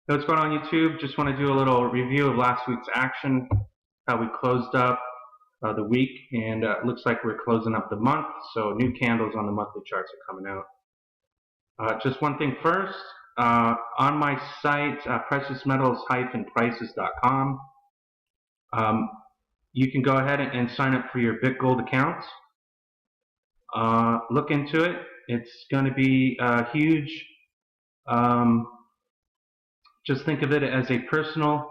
Hey, what's going on YouTube? Just want to do a little review of last week's action, how we closed up the week, and it looks like we're closing up the month, so new candles on the monthly charts are coming out. Just one thing first, on my site, preciousmetals-prices.com, you can go ahead and sign up for your BitGold accounts. Look into it. It's going to be huge. Just think of it as a personal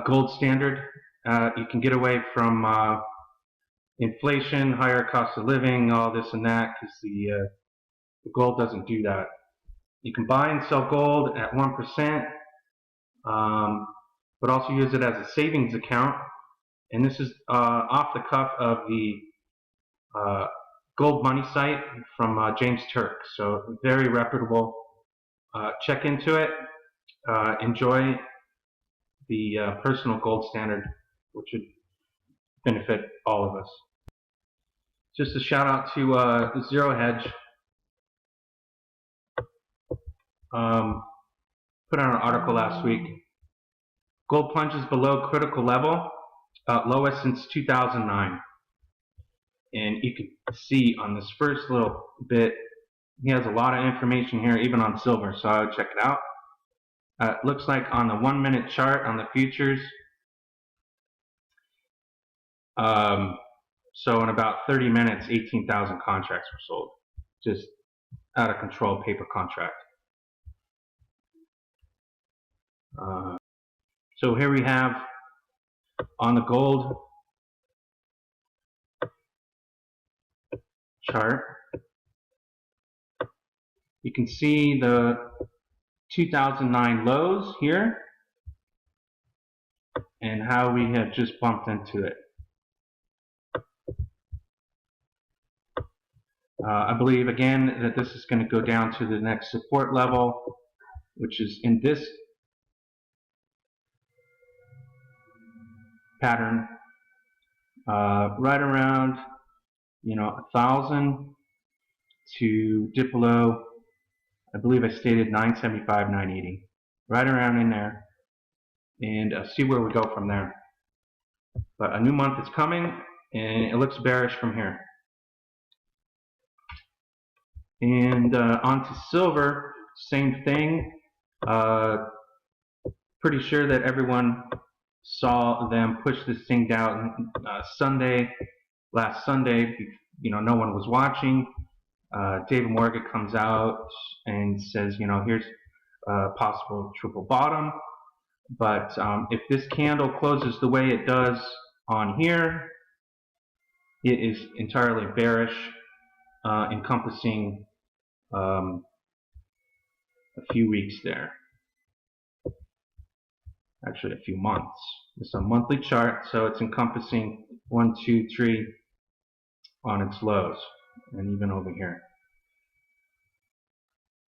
gold standard. You can get away from inflation, higher cost of living, all this and that, because the gold doesn't do that. You can buy and sell gold at 1%, but also use it as a savings account. And this is off the cuff of the Gold Money site from James Turk. So very reputable. Check into it. Enjoy the personal gold standard, which would benefit all of us. Just a shout out to Zero Hedge. Put out an article last week. Gold plunges below critical level, lowest since 2009. And you can see on this first little bit, he has a lot of information here, even on silver, so I would check it out. It looks like on the 1 minute chart on the futures, so in about 30 minutes, 18,000 contracts were sold. Just out of control paper contract. So here we have on the gold chart, you can see the 2009 lows here and how we have just bumped into it. I believe again that this is going to go down to the next support level, which is in this pattern, right around 1,000 to dip below. I believe I stated 975, 980, right around in there, and see where we go from there. But a new month is coming, and it looks bearish from here. And onto silver, same thing. Pretty sure that everyone saw them push this thing down last Sunday. No one was watching. David Morgan comes out and says, here's a possible triple bottom. But if this candle closes the way it does on here, it is entirely bearish, encompassing a few weeks there. Actually, a few months. It's a monthly chart, so it's encompassing 1, 2, 3 on its lows, and even over here.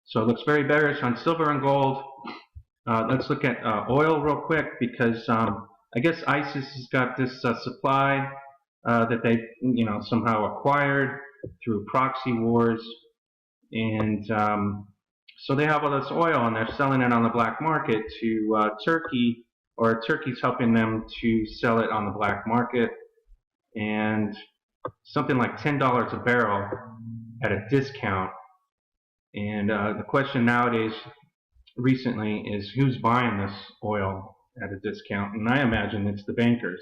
So it looks very bearish on silver and gold. Let's look at oil real quick, because I guess ISIS has got this supply that they somehow acquired through proxy wars, and so they have all this oil and they're selling it on the black market to Turkey, or Turkey's helping them to sell it on the black market, and something like $10 a barrel at a discount. And the question nowadays, recently, is who's buying this oil at a discount? And I imagine it's the bankers.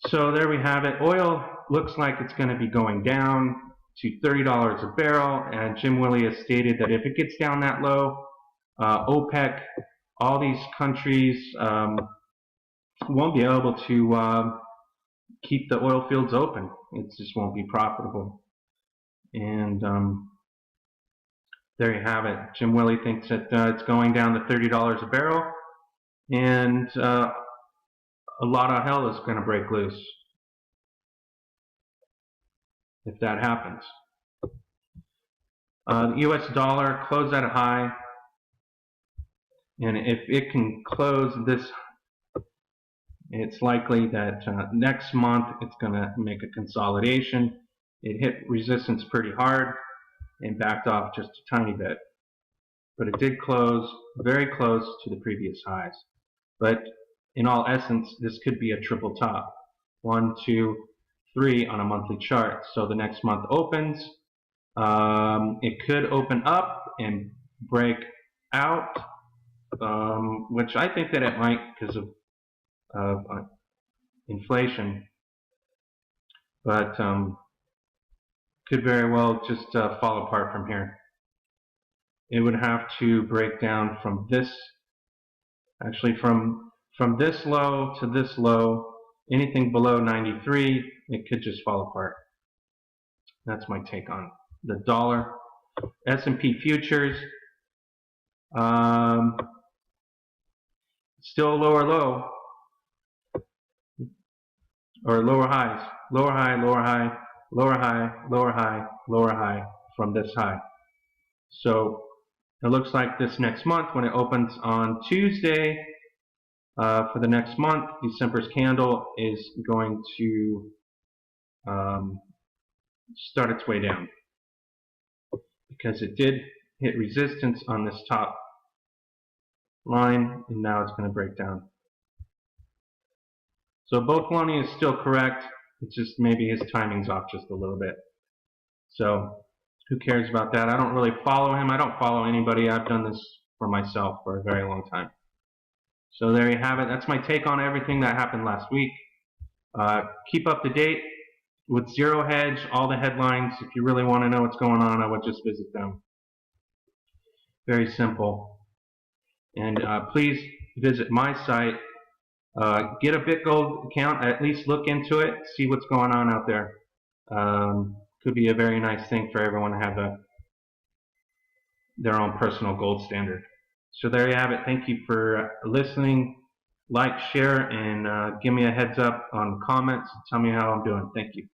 So there we have it. Oil looks like it's going to be going down to $30 a barrel, and Jim Willie has stated that if it gets down that low, OPEC, all these countries won't be able to keep the oil fields open. It just won't be profitable. And there you have it. Jim Willie thinks that it's going down to $30 a barrel, and a lot of hell is going to break loose if that happens. The US dollar closed at a high, and if it can close this, it's likely that next month it's going to make a consolidation. It hit resistance pretty hard and backed off just a tiny bit. but it did close very close to the previous highs. But in all essence, this could be a triple top. 1, 2, 3 on a monthly chart. So the next month opens. It could open up and break out, which I think that it might because of inflation, but could very well just fall apart from here. It would have to break down from this, actually from this low to this low. Anything below 93, it could just fall apart. That's my take on the dollar. S&P futures, still lower low, or lower highs, lower high, lower high, lower high, lower high, lower high from this high. So it looks like this next month, when it opens on Tuesday, for the next month, December's candle is going to start its way down, because it did hit resistance on this top line, and now it's going to break down. So Boklani is still correct. It's just maybe his timing's off just a little bit. So who cares about that? I don't really follow him. I don't follow anybody. I've done this for myself for a very long time. So there you have it. That's my take on everything that happened last week. Keep up to date with Zero Hedge, all the headlines. If you really want to know what's going on, I would just visit them. Very simple. And please visit my site. Get a BitGold account, at least look into it, see what's going on out there. Could be a very nice thing for everyone to have their own personal gold standard. So there you have it. Thank you for listening. Like, share, and give me a heads up on comments. Tell me how I'm doing. Thank you.